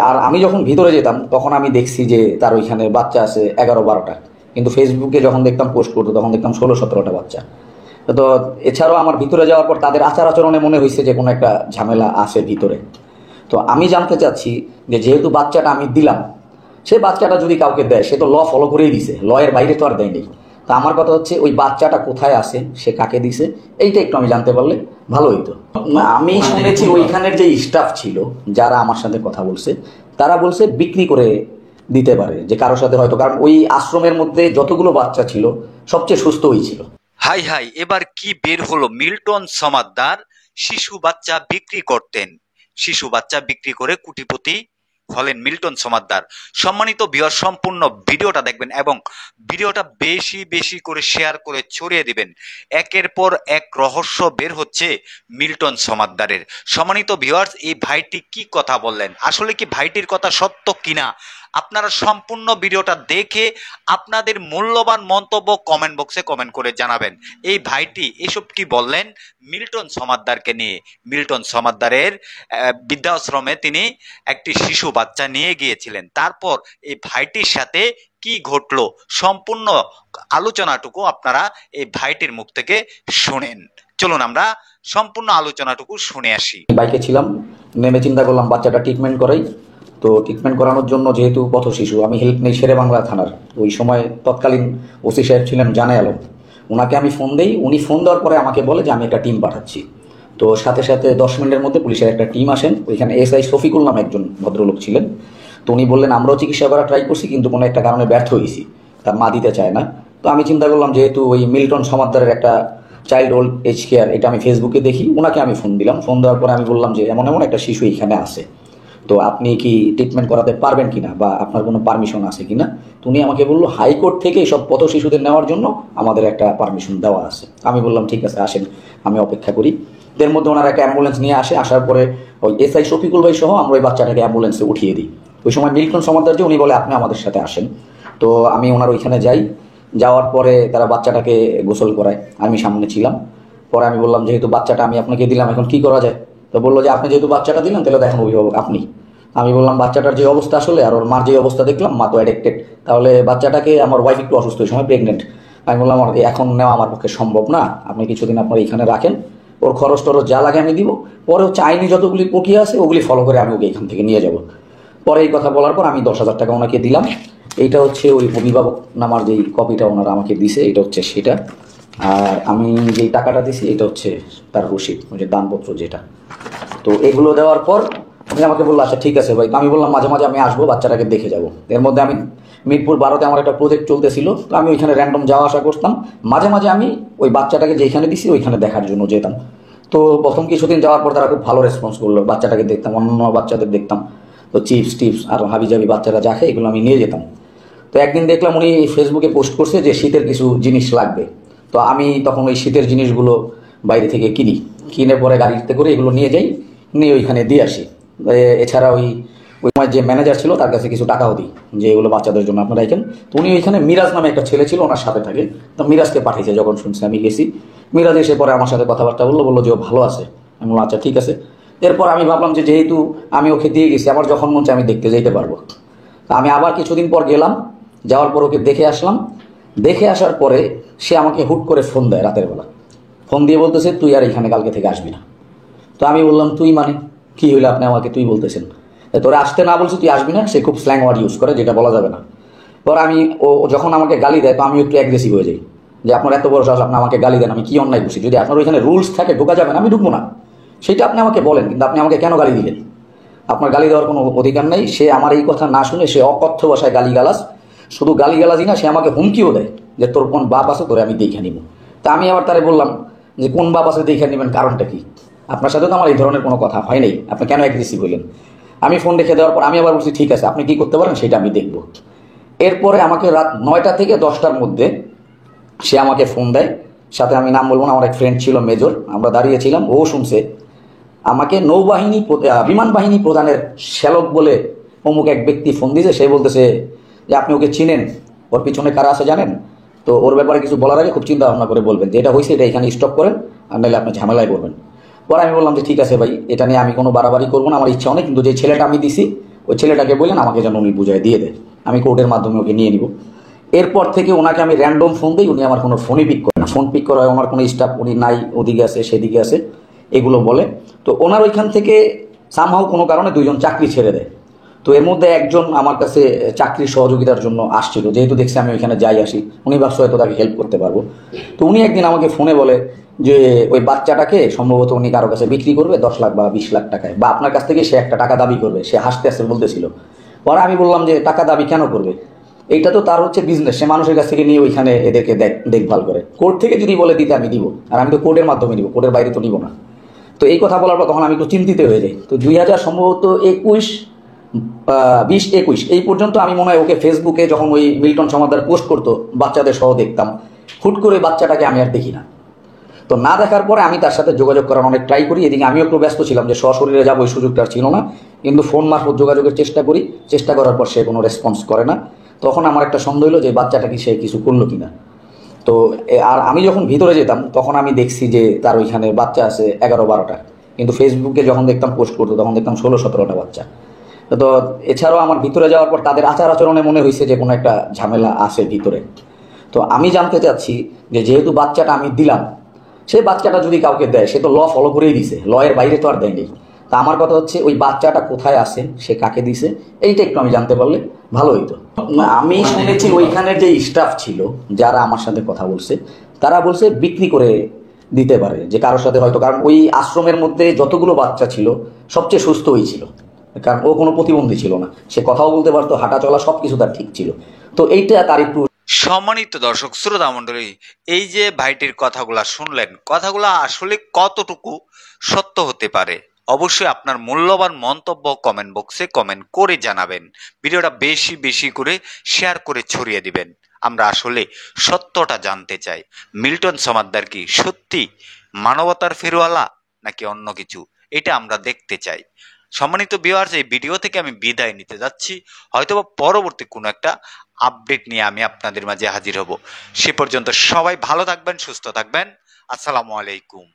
আর আমি যখন ভিতরে যেতাম তখন আমি দেখছি যে তার ওইখানে বাচ্চা আছে 11-12টা, কিন্তু ফেসবুকে যখন দেখতাম পোস্ট করতো তখন দেখতাম 16-17টা বাচ্চা। তো এছাড়াও আমার ভিতরে যাওয়ার পর তাদের আচার আচরণে মনে হয়েছে যে কোনো একটা ঝামেলা আছে ভিতরে। তো আমি জানতে চাচ্ছি যে যেহেতু বাচ্চাটা আমি দিলাম, সে বাচ্চাটা যদি কাউকে দেয় সে তো ল ফলো করেই দিছে, ল এর বাইরে তো আর দেয়নি। তো আমার কথা হচ্ছে ওই বাচ্চাটা কোথায় আছে, সে কাকে দিছে, এইটা একটু আমি জানতে পারলে ভালো হইতো। আমি শুনেছি ওইখানের যে স্টাফ ছিল যারা আমার সাথে কথা বলছে, তারা বলছে বিক্রি করে দিতে পারে যে কারোর সাথে হয়তো, কারণ ওই আশ্রমের মধ্যে যতগুলো বাচ্চা ছিল সবচেয়ে সুস্থ ওই ছিল। হাই হাই, এবার কি বের হলো! মিল্টন সমাদ্দার শিশু বাচ্চা বিক্রি করতেন, শিশু বাচ্চা বিক্রি করে কোটিপতি হলেন মিল্টন সমাদ্দার। সম্মানিত ভিউয়ার, সম্পূর্ণ ভিডিওটা দেখবেন এবং ভিডিওটা বেশি বেশি করে শেয়ার করে ছড়িয়ে দিবেন। একের পর এক রহস্য বের হচ্ছে মিল্টন সমাদ্দারের। সম্মানিত ভিউয়ার্স, এই ভাইটি কি কথা বললেন, আসলে কি ভাইটির কথা সত্য কিনা, আপনারা সম্পূর্ণ ভিডিওটা দেখে আপনাদের মূল্যবান মন্তব্য কমেন্ট বক্সে কমেন্ট করে জানাবেন। এই ভাইটি এসব কি বললেন মিল্টন সমাদ্দারকে নিয়ে। মিল্টন সমাদ্দারের বৃদ্ধাশ্রমে তিনি একটি শিশু বাচ্চা নিয়ে গিয়েছিলেন, তারপর এই ভাইটির সাথে কি ঘটলো সম্পূর্ণ আলোচনাটুকু আপনারা এই ভাইটির মুখ থেকে শুনেন। চলুন আমরা সম্পূর্ণ আলোচনাটুকু শুনে আসি। বাইকে ছিলাম, নেমে চিন্তা করলাম বাচ্চাটা ট্রিটমেন্ট করাই। তো ট্রিটমেন্ট করানোর জন্য যেহেতু পথ শিশু, আমি হেল্প নেই শেরে বাংলা থানার। ওই সময় তৎকালীন ওসি সাহেব ছিলেন জানে আলম, ওনাকে আমি ফোন দেই। উনি ফোন দেওয়ার পরে আমাকে বলে যে আমি একটা টিম পাঠাচ্ছি। তো সাথে সাথে 10 মিনিটের মধ্যে পুলিশের একটা টিম আসেন। ওইখানে এসআই শফিকুল নামে একজন ভদ্রলোক ছিলেন। তো উনি বললেন আমরাও চিকিৎসা করা ট্রাই করছি, কিন্তু কোনো একটা কারণে ব্যর্থ হয়েছি, তার মা দিতে চায় না। তো আমি চিন্তা করলাম যেহেতু ওই মিল্টন সমাদ্দারের একটা চাইল্ড ওল্ড এজ কেয়ার, এটা আমি ফেসবুকে দেখি, ওনাকে আমি ফোন দিলাম। ফোন দেওয়ার পরে আমি বললাম যে এমন এমন একটা শিশু এখানে আছে, তো আপনি কি ট্রিটমেন্ট করাতে পারবেন কিনা বা আপনার কোনো পারমিশন আছে কিনা। তো উনি আমাকে বললো হাইকোর্ট থেকে সব পথ শিশুদের নেওয়ার জন্য আমাদের একটা পারমিশন দেওয়া আছে। আমি বললাম ঠিক আছে আসেন, আমি অপেক্ষা করি। এর মধ্যে ওনারা একটা অ্যাম্বুলেন্স নিয়ে আসে, আসার পরে ওই এসআই শফিকুল ভাই সহ আমরা ওই বাচ্চাটাকে অ্যাম্বুলেন্সে উঠিয়ে দিই। ওই সময় মিল্টন সমাদ্দার যে উনি বলে আপনি আমাদের সাথে আসেন। তো আমি ওনার ওইখানে যাই, যাওয়ার পরে তারা বাচ্চাটাকে গোসল করায়, আমি সামনে ছিলাম। পরে আমি বললাম যেহেতু বাচ্চাটা আমি আপনাকে দিলাম এখন কি করা যায়। তো বললো যে আপনি যেহেতু বাচ্চাটা দিলেন তাহলে দেখেন অভিভাবক আপনি। আমি বললাম বাচ্চাটার যে অবস্থা আসলে আর ওর মার যে অবস্থা দেখলাম, মা তো অ্যাডিক্টেড, তাহলে বাচ্চাটাকে, আমার ওয়াইফ একটু অসুস্থ, ওই সময় প্রেগনেন্ট। আমি বললাম আমার এখন নেওয়া আমার পক্ষে সম্ভব না, আপনি কিছুদিন আপনার এখানে রাখেন, ওর খরচ টরচ যা লাগে আমি দিব, পরে হচ্ছে আইনি যতগুলি প্রক্রিয়া আছে ওগুলি ফলো করে আমি ওকে এখান থেকে নিয়ে যাব। পরে এই কথা বলার পর আমি 10,000 টাকা ওনাকে দিলাম। এইটা হচ্ছে ওই অভিভাবক নামার যেই কপিটা ওনারা আমাকে দিছে, এটা হচ্ছে সেটা। আর আমি যেই টাকাটা দিছি এটা হচ্ছে তার রসিদ, ওই যে দানপত্র যেটা। তো এগুলো দেওয়ার পর উনি আমাকে বললো আচ্ছা ঠিক আছে ভাই। তো আমি বললাম মাঝে মাঝে আমি আসবো, বাচ্চাটাকে দেখে যাব। এর মধ্যে আমি মিরপুর 12-তে আমার একটা প্রজেক্ট চলতেছিল, তো আমি ওইখানে র্যান্ডম যাওয়া আসা করতাম। মাঝে মাঝে আমি ওই বাচ্চাটাকে যেখানে দিছি ওইখানে দেখার জন্য যেতাম। তো প্রথম কিছুদিন যাওয়ার পর তারা খুব ভালো রেসপন্স করলো, বাচ্চাটাকে দেখতাম, অন্য বাচ্চাদের দেখতাম। তো চিপস টিপস আর হাবিজাবি বাচ্চারা যা খায় এগুলো আমি নিয়ে যেতাম। তো একদিন দেখলাম উনি ফেসবুকে পোস্ট করছে যে শীতের কিছু জিনিস লাগবে। তো আমি তখন ওই শীতের জিনিসগুলো বাইরে থেকে কিনে পরে গাড়িতে করে এগুলো নিয়ে যাই, নিয়ে ওইখানে দিয়ে আসি। এছাড়া ওই ওই সময় যে ম্যানেজার ছিল তার কাছে কিছু টাকাও দিই যে এগুলো বাচ্চাদের জন্য আপনারা রাখেন। তো উনি ওইখানে মিরাজ নামে একটা ছেলে ছিল, ওনার সাথে থাকে। তো মিরাজকে পাঠিয়েছে, যখন শুনছে আমি গেছি, মিরাজ এসে পরে আমার সাথে কথাবার্তা বললো যে ও ভালো আছে। আমি বললাম আচ্ছা ঠিক আছে। এরপর আমি ভাবলাম যে যেহেতু আমি ওকে দিয়ে গেছি, আমার যখন মন চায় আমি দেখতে যেতে পারবো। তো আমি আবার কিছুদিন পর গেলাম, যাওয়ার পর ওকে দেখে আসলাম। দেখে আসার পরে সে আমাকে হুট করে ফোন দেয় রাতের বেলা, ফোন দিয়ে বলতেছে তুই আর এখানে কালকে থেকে আসবি না। তো আমি বললাম তুই মানে কি হইলো, আপনি আমাকে তুই বলতেছেন, তোরা আসতে না বলছি তুই আসবি না। সে খুব স্ল্যাং ওয়ার্ড ইউজ করে যেটা বলা যাবে না। পর ও যখন আমাকে গালি দেয় তো আমি একটু অ্যাগ্রেসিভ হয়ে যাই যে আপনার এত বড় সাহস, আপনি আমাকে গালি দেন, আমি কি অন্যায় করছি? যদি আপনার ওইখানে রুলস থাকে ঢোকা যাবে না, আমি ঢুকবো না, সেটা আপনি আমাকে বলেন, কিন্তু আপনি আমাকে কেন গালি দিলেন? আপনার গালি দেওয়ার কোনো অধিকার নেই। সে আমার এই কথা না শুনে সে অকথ্য ভাষায় গালিগালাজ, শুধু গালিগালাজই না, সে আমাকে হুমকিও দেয় যে তোর কোন বাপ আছে তোরে আমি দেখে নিব। তা আমি আবার তারে বললাম যে কোন বাপ আছে দেখে নেবেন, কারণটা কি? আপনার সাথে তো আমার এই ধরনের কোনো কথা হয় নাই, আপনি কেন অ্যাগ্রেসিভ হইলেন? আমি ফোন রেখে দেওয়ার পর আমি আবার বলছি ঠিক আছে আপনি কি করতে পারেন সেটা আমি দেখব। এরপরে আমাকে রাত 9টা থেকে 10টার মধ্যে সে আমাকে ফোন দেয়। সাথে আমি নাম বলবো না, আমার এক ফ্রেন্ড ছিল মেজর, আমরা দাঁড়িয়েছিলাম, ও শুনছে। আমাকে বিমান বাহিনী প্রধানের শ্যালক বলে অমুক এক ব্যক্তি ফোন দিয়েছে। সে বলতেছে যে আপনি ওকে চিনেন, ওর পিছনে কারা আছে জানেন, তো ওর ব্যাপারে কিছু বলার আগে খুব চিন্তা ভাবনা করে বলবেন, যে এটা হয়েছে এটা এখানে স্টপ করেন, আর নাহলে আপনি ঝামেলায় পড়বেন। পরে আমি বললাম যে ঠিক আছে ভাই, এটা নিয়ে আমি কোনো বাড়াবাড়ি করবো না, আমার ইচ্ছা অনেক, কিন্তু যে ছেলেটা আমি দিছি ওই ছেলেটাকে বললেন আমাকে যেন উনি বুঝায় দিয়ে দেয়, আমি কোর্টের মাধ্যমে ওকে নিয়ে নিব। এরপর থেকে ওনাকে আমি র্যান্ডম ফোন দিই, উনি আমার কোনো ফোনই পিক করে না। ফোন পিক করা হয় ওনার কোনো স্টাফ, উনি নাই, ওদিকে আছে সেদিকে আছে, এগুলো বলে। তো ওনার ওইখান থেকে সামহাও কোনো কারণে দুইজন চাকরি ছেড়ে দেয়। তো এর মধ্যে একজন আমার কাছে চাকরির সহযোগিতার জন্য আসছিল, যেহেতু দেখছি আমি ওইখানে যাই আসি, উনি ভাবছে হয়তো তাকে হেল্প করতে পারবো। তো উনি একদিন আমাকে ফোনে বলে যে ওই বাচ্চাটাকে সম্ভবত উনি কারো কাছে বিক্রি করবে 10 লাখ বা 20 লাখ টাকায়, বা আপনার কাছ থেকে সে একটা টাকা দাবি করবে। সে হাসতে হাসতে বলতেছিল। পরে আমি বললাম যে টাকা দাবি কেন করবে, এইটা তো তার হচ্ছে বিজনেস, সে মানুষের কাছ থেকে নিয়ে ওইখানে এদেরকে দেখভাল করে। কোর্ট থেকে যদি বলে দিতে আমি দিব, আর আমি তো কোর্টের মাধ্যমে নিব, কোর্টের বাইরে তো নিব না। তো এই কথা বলার পর তখন আমি একটু চিন্তিত হয়ে যাই। তো 2000 সম্ভবত 20-21 এই পর্যন্ত আমি মনে হয় ওকে ফেসবুকে যখন ওই মিল্টন সমাদ্দার পোস্ট করতো বাচ্চাদের সহ দেখতাম। হুট করে বাচ্চাটাকে আমি আর দেখি না। তো না দেখার পরে আমি তার সাথে যোগাযোগ করার অনেক ট্রাই করি। এদিকে আমিও একটু ব্যস্ত ছিলাম, যে সশরীরে যাবো ওই সুযোগটা আর ছিল না, কিন্তু ফোন মারফত যোগাযোগের চেষ্টা করি। চেষ্টা করার পর সে কোনো রেসপন্স করে না। তখন আমার একটা সন্দেহ হলো যে বাচ্চাটা কি সে কিছু করলো কিনা। তো আর আমি যখন ভিতরে যেতাম তখন আমি দেখছি যে তার ওইখানে বাচ্চা আছে 11-12টা, কিন্তু ফেসবুকে যখন দেখতাম পোস্ট করতো তখন দেখতাম 16-17টা বাচ্চা। তো এছাড়াও আমার ভিতরে যাওয়ার পর তাদের আচার আচরণে মনে হয়েছে যে কোনো একটা ঝামেলা আছে ভিতরে। তো আমি জানতে চাচ্ছি যে যেহেতু বাচ্চাটা আমি দিলাম, সেই বাচ্চাটা যদি কাউকে দেয় সে তো ল ফলো করেই দিছে, ল এর বাইরে তো আর দেয়নি। তা আমার কথা হচ্ছে ওই বাচ্চাটা কোথায় আছে, সে কাকে দিছে, এইটা একটু আমি জানতে পারলে ভালো হইতো। আমি শুনেছি ওইখানের যে স্টাফ ছিল যারা আমার সাথে কথা বলছে, তারা বলছে বিক্রি করে দিতে পারে যে কারোর সাথে হয়তো, কারণ ওই আশ্রমের মধ্যে যতগুলো বাচ্চা ছিল সবচেয়ে সুস্থ ওই ছিল, কারণ ও কোনো প্রতিবন্ধী ছিল না, সে কথাও বলতে পারতো, হাঁটা চলা সবকিছু তার ঠিক ছিল। তো এইটা তার একটু। সম্মানিত দর্শক শ্রোতা মণ্ডলী, এই যে ভাইটির কথাগুলা শুনলেন, কথাগুলা আসলে কতটুকু সত্য হতে পারে, অবশ্যই আপনার মূল্যবান মন্তব্য কমেন্ট বক্সে কমেন্ট করে জানাবেন। ভিডিওটা বেশি বেশি করে শেয়ার করে ছড়িয়ে দিবেন। আমরা আসলে সত্যটা জানতে চাই। মিল্টন সমাদ্দার কি সত্যি মানবতার ফেরওয়ালা নাকি অন্য কিছু, এটা আমরা দেখতে চাই। সম্মানিত ভিউয়ার্স, এই ভিডিও থেকে আমি বিদায় নিতে যাচ্ছি। হয়তোবা পরবর্তী কোনো একটা আপডেট নিয়ে আমি আপনাদের মাঝে হাজির হব। সে পর্যন্ত সবাই ভালো থাকবেন, সুস্থ থাকবেন। আসসালামু আলাইকুম।